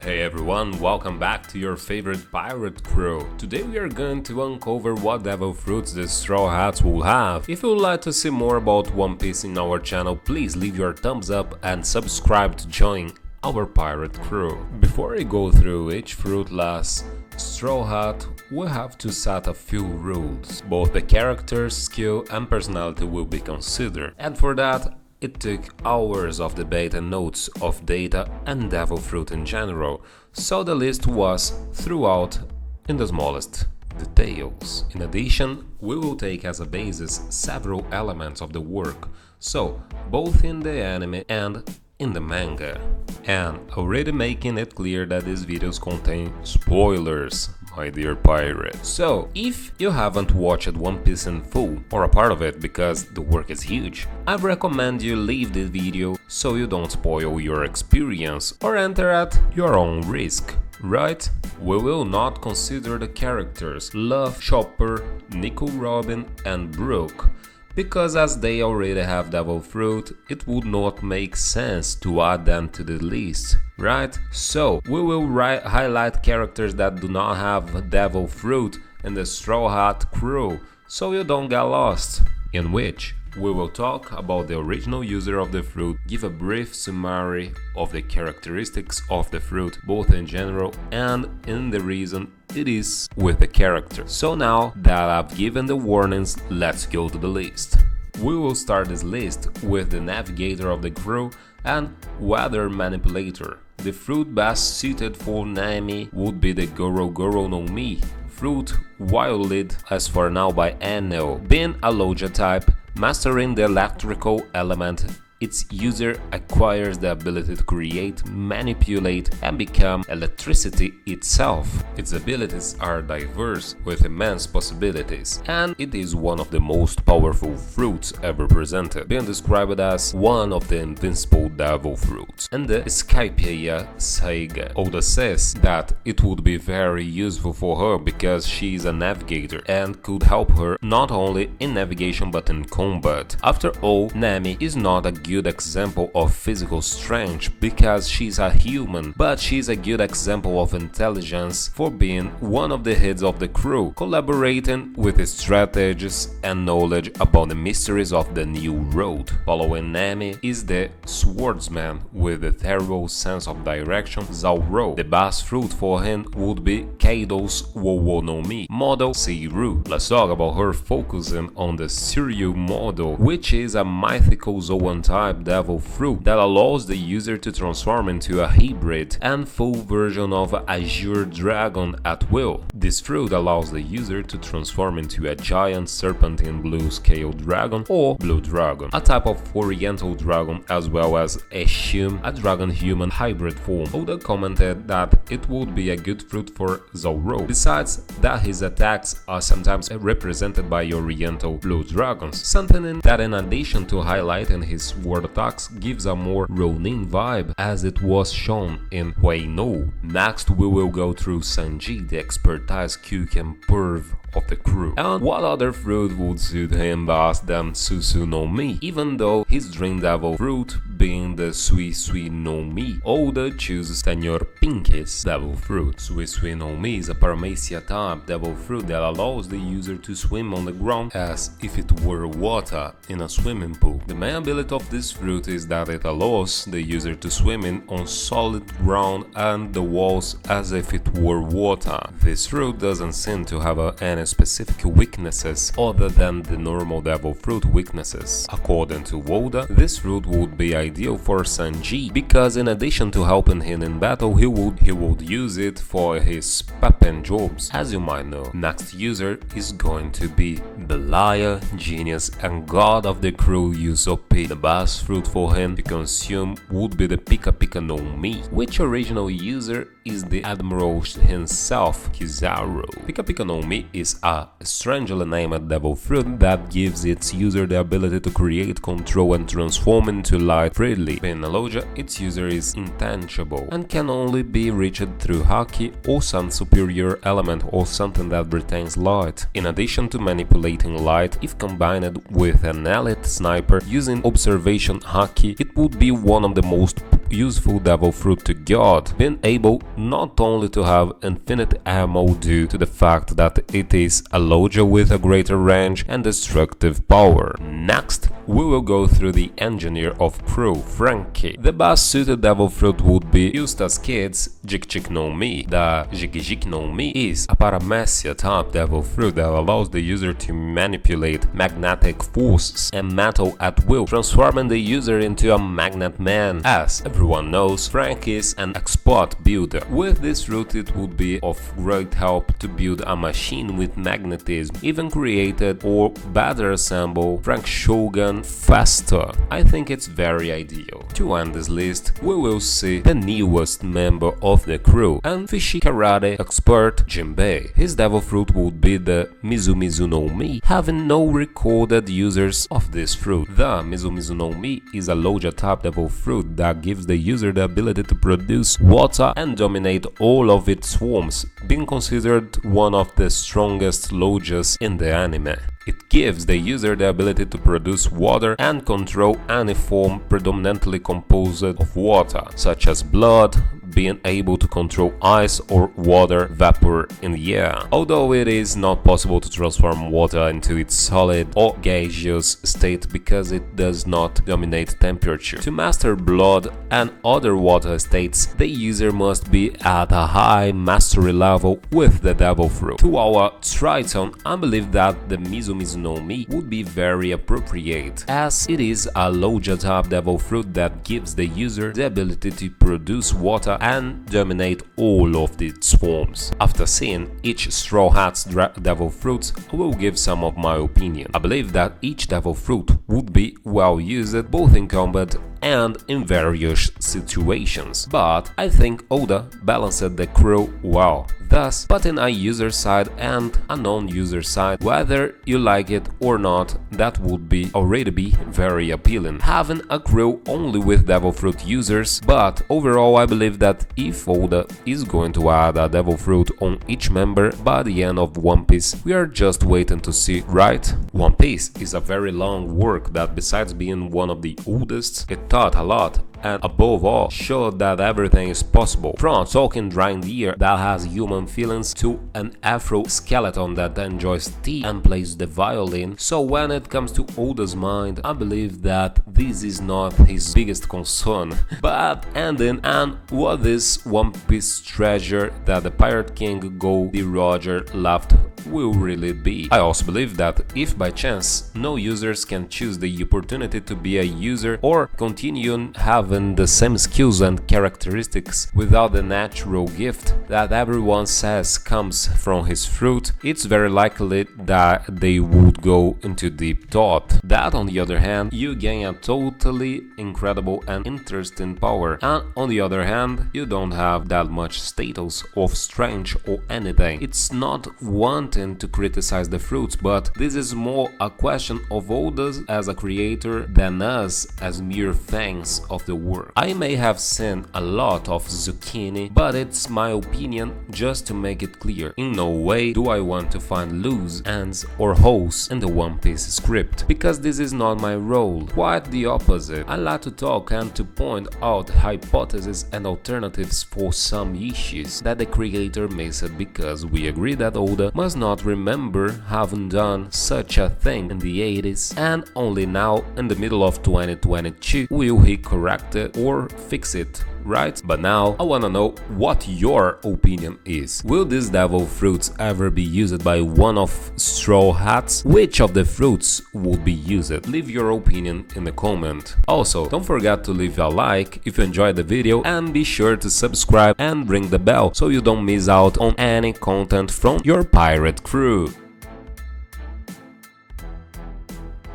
Hey everyone, welcome back to your favorite pirate crew. Today we are going to uncover what devil fruits the Straw Hats will have. If you would like to see more about One Piece in our channel, please leave your thumbs up and subscribe to join our pirate crew. Before I go through each fruitless Straw Hat, we have to set a few rules. Both the character's skill and personality will be considered, and for that it took hours of debate and notes of data and devil fruit in general, so the list was throughout in the smallest details. In addition, we will take as a basis several elements of the work, so both in the anime and in the manga, and already making it clear that these videos contain spoilers, my dear pirate. So, if you haven't watched One Piece in full, or a part of it because the work is huge, I recommend you leave this video so you don't spoil your experience or enter at your own risk. Right? We will not consider the characters Love, Chopper, Nico Robin and Brook, because as they already have devil fruit, it would not make sense to add them to the list, right? So, we will highlight characters that do not have devil fruit in the Straw Hat crew, so you don't get lost. In which, we will talk about the original user of the fruit, give a brief summary of the characteristics of the fruit, both in general and in the reason it is with the character. So now that I've given the warnings, let's go to the list. We will start this list with the navigator of the crew and weather manipulator. The fruit best suited for Nami would be the Goro Goro no Mi fruit, wielded as for now by Enel. Being a Logia type, mastering the electrical element, its user acquires the ability to create, manipulate, and become electricity itself. Its abilities are diverse, with immense possibilities, and it is one of the most powerful fruits ever presented, being described as one of the invincible devil fruits. And the Skypiea Saiga Oda says that it would be very useful for her because she is a navigator and could help her not only in navigation but in combat. After all, Nami is not a good example of physical strength because she's a human, but she's a good example of intelligence for being one of the heads of the crew, collaborating with strategies and knowledge about the mysteries of the new road. Following Nami is the swordsman with a terrible sense of direction, Zoro. The best fruit for him would be Kaido's Wowo no Mi model, Seiru. Let's talk about her focusing on the Suryu model, which is a mythical Zoan type devil fruit that allows the user to transform into a hybrid and full version of Azure Dragon at will. This fruit allows the user to transform into a giant serpentine blue scale dragon or blue dragon, a type of oriental dragon, as well as a dragon-human hybrid form. Oda commented that it would be a good fruit for Zoro. Besides that, his attacks are sometimes represented by oriental blue dragons, something that, in addition to highlighting his sword attacks, gives a more Ronin vibe, as it was shown in Huey no. Next, we will go through Sanji, the expertise, cook and perv of the crew, and what other fruit would suit him best than Susu no Mi, even though his dream devil fruit being the Sui Sui no Mi. Oda chooses Senor Pinky's devil fruit. Sui Sui no Mi is a Paramecia type devil fruit that allows the user to swim on the ground as if it were water in a swimming pool. The main ability of this fruit is that it allows the user to swim in on solid ground and the walls as if it were water. This fruit doesn't seem to have any specific weaknesses other than the normal devil fruit weaknesses. According to Oda, this fruit would be ideal for Sanji because in addition to helping him in battle, he would use it for his papen jobs, as you might know. Next user is going to be Belia, genius and god of the crew, Usopp. The best fruit for him to consume would be the Pika Pika no Mi, which original user is the Admiral himself, Kizaru. Pika Pika no Mi is a strangely named devil fruit that gives its user the ability to create, control and transform into light freely. Being a Logia, its user is intangible and can only be reached through Haki or some superior element or something that retains light. In addition to manipulating light, if combined with an elite sniper using observation Haki, it would be one of the most useful devil fruit to God, being able not only to have infinite ammo due to the fact that it is a Logia with a greater range and destructive power. Next, we will go through the engineer of Pro, Frankie. The best suited devil fruit would be used as kids, Jik no Mi. The Jik no Mi is a paramecia type devil fruit that allows the user to manipulate magnetic forces and metal at will, transforming the user into a magnet man. As everyone knows, Frank is an expert builder. With this fruit, it would be of great help to build a machine with magnetism, even created or better assemble Frank Shogun faster. I think it's very ideal. To end this list, we will see the newest member of the crew and fishy karate expert Jinbei. His devil fruit would be the Mizu no Mi, having no recorded users of this fruit. The Mizu no Mi is a Logia type devil fruit that gives the user the ability to produce water and dominate all of its forms, being considered one of the strongest Logias in the anime. It gives the user the ability to produce water and control any form predominantly composed of water, such as blood, being able to control ice or water vapor in the air. Although it is not possible to transform water into its solid or gaseous state because it does not dominate temperature. To master blood and other water states, the user must be at a high mastery level with the devil fruit. To our Triton, I believe that the Mizu no Mi would be very appropriate, as it is a Logia type devil fruit that gives the user the ability to produce water and dominate all of its forms. After seeing each Straw Hat's devil fruits, I will give some of my opinion. I believe that each devil fruit would be well used both in combat and in various situations, but I think Oda balanced the crew well, thus putting a user side and a non-user side. Whether you like it or not, that would already be very appealing, having a crew only with devil fruit users. But overall, I believe that if Oda is going to add a devil fruit on each member by the end of One Piece, we are just waiting to see, right? One Piece is a very long work that, besides being one of the oldest, it taught a lot and above all showed that everything is possible. From a talking reindeer that has human feelings to an afro skeleton that enjoys tea and plays the violin. So when it comes to Oda's mind, I believe that this is not his biggest concern, but ending and what this One Piece treasure that the Pirate King Goldie Roger left will really be. I also believe that if by chance no users can choose the opportunity to be a user or continue having the same skills and characteristics without the natural gift that everyone says comes from his fruit, it's very likely that they would go into deep thought. That, on the other hand, you gain a totally incredible and interesting power, and on the other hand, you don't have that much status of strength or anything. It's not wanting to criticize the fruits, but this is more a question of Oda as a creator than us as mere fans of the work. I may have seen a lot of zucchini, but it's my opinion just to make it clear. In no way do I want to find loose ends or holes in the One Piece script, because this is not my role. Quite the opposite. I like to talk and to point out hypotheses and alternatives for some issues that the creator missed, because we agree that Oda must not remember having done such a thing in the 80s, and only now in the middle of 2022 will he correct it or fix it, right? But now I wanna know what your opinion is. Will these devil fruits ever be used by one of Straw Hats? Which of the fruits would be used? Leave your opinion in the comment. Also, don't forget to leave a like if you enjoyed the video, and be sure to subscribe and ring the bell so you don't miss out on any content from your pirate crew.